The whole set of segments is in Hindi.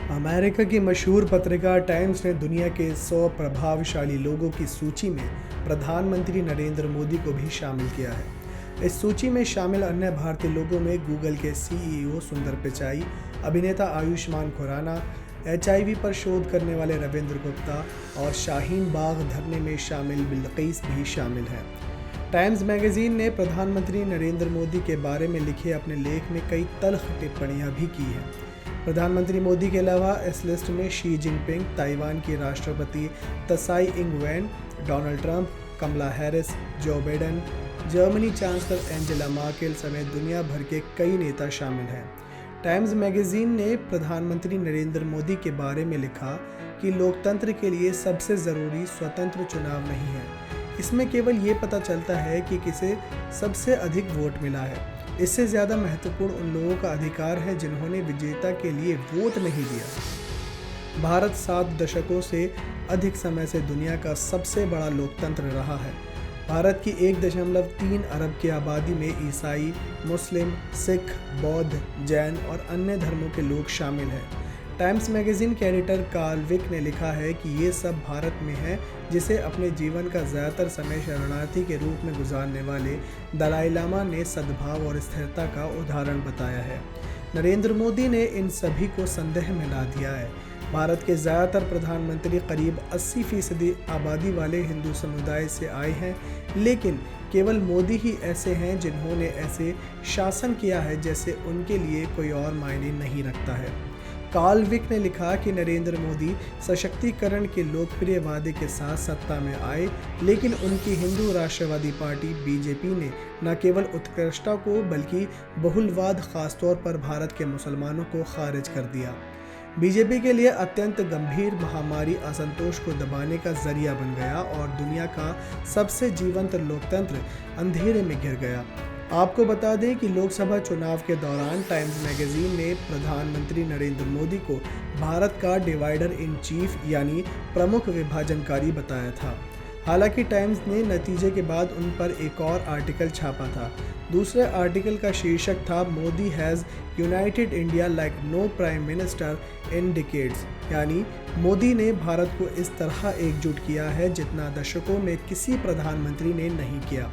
अमेरिका की मशहूर पत्रिका टाइम्स ने दुनिया के 100 प्रभावशाली लोगों की सूची में प्रधानमंत्री नरेंद्र मोदी को भी शामिल किया है। इस सूची में शामिल अन्य भारतीय लोगों में गूगल के सीईओ सुंदर पिचाई, अभिनेता आयुष्मान खुराना, एचआईवी पर शोध करने वाले रविंद्र गुप्ता और शाहीन बाग धरने में शामिल बिल्किस भी शामिल हैं। टाइम्स मैगजीन ने प्रधानमंत्री नरेंद्र मोदी के बारे में लिखे अपने लेख में कई तल्ख टिप्पणियां भी की हैं। प्रधानमंत्री मोदी के अलावा इस लिस्ट में शी जिनपिंग, ताइवान की राष्ट्रपति Tsai Ing-wen, Donald Trump, Kamala Harris, Joe Biden, Germany chancellor Angela Merkel समेत दुनिया भर के कई नेता शामिल हैं। टाइम्स मैगजीन ने प्रधानमंत्री नरेंद्र मोदी के बारे में लिखा कि लोकतंत्र के लिए सबसे ज़रूरी स्वतंत्र चुनाव नहीं है। इसमें केवल ये पता चलता है कि किसे सबसे अधिक वोट मिला है। इससे ज़्यादा महत्वपूर्ण उन लोगों का अधिकार है जिन्होंने विजेता के लिए वोट नहीं दिया। भारत 7 दशकों से अधिक समय से दुनिया का सबसे बड़ा लोकतंत्र रहा है। भारत की 1.3 अरब की आबादी में ईसाई, मुस्लिम, सिख, बौद्ध, जैन और अन्य धर्मों के लोग शामिल हैं। टाइम्स मैगजीन के एडिटर कार्ल विक ने लिखा है कि ये सब भारत में है, जिसे अपने जीवन का ज़्यादातर समय शरणार्थी के रूप में गुजारने वाले दलाई लामा ने सद्भाव और स्थिरता का उदाहरण बताया है। नरेंद्र मोदी ने इन सभी को संदेह में ला दिया है। भारत के ज़्यादातर प्रधानमंत्री करीब 80% आबादी वाले हिंदू समुदाय से आए हैं, लेकिन केवल मोदी ही ऐसे हैं जिन्होंने ऐसे शासन किया है जैसे उनके लिए कोई और मायने नहीं रखता है। कार्ल विक ने लिखा कि नरेंद्र मोदी सशक्तिकरण के लोकप्रिय वादे के साथ सत्ता में आए, लेकिन उनकी हिंदू राष्ट्रवादी पार्टी बीजेपी ने न केवल उत्कृष्टता को बल्कि बहुलवाद, खासतौर पर भारत के मुसलमानों को खारिज कर दिया। बीजेपी के लिए अत्यंत गंभीर महामारी असंतोष को दबाने का जरिया बन गया और दुनिया का सबसे जीवंत लोकतंत्र अंधेरे में घिर गया। आपको बता दें कि लोकसभा चुनाव के दौरान टाइम्स मैगजीन ने प्रधानमंत्री नरेंद्र मोदी को भारत का डिवाइडर इन चीफ यानी प्रमुख विभाजनकारी बताया था। हालांकि टाइम्स ने नतीजे के बाद उन पर एक और आर्टिकल छापा था। दूसरे आर्टिकल का शीर्षक था Modi has united India like no prime minister in decades, यानी मोदी ने भारत को इस तरह एकजुट किया है जितना दशकों में किसी प्रधानमंत्री ने नहीं किया।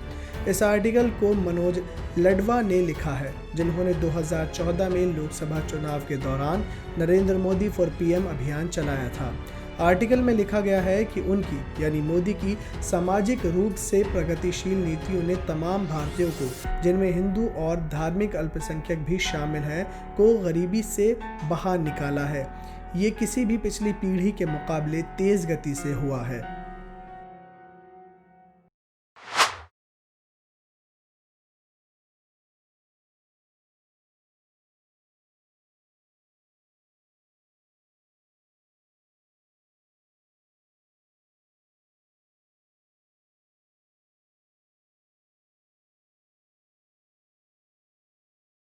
इस आर्टिकल को मनोज लडवा ने लिखा है, जिन्होंने 2014 में लोकसभा चुनाव के दौरान नरेंद्र मोदी फॉर पीएम अभियान चलाया था। आर्टिकल में लिखा गया है कि उनकी यानी मोदी की सामाजिक रूप से प्रगतिशील नीतियों ने तमाम भारतीयों को, जिनमें हिंदू और धार्मिक अल्पसंख्यक भी शामिल हैं, को गरीबी से बाहर निकाला है। ये किसी भी पिछली पीढ़ी के मुकाबले तेज़ गति से हुआ है।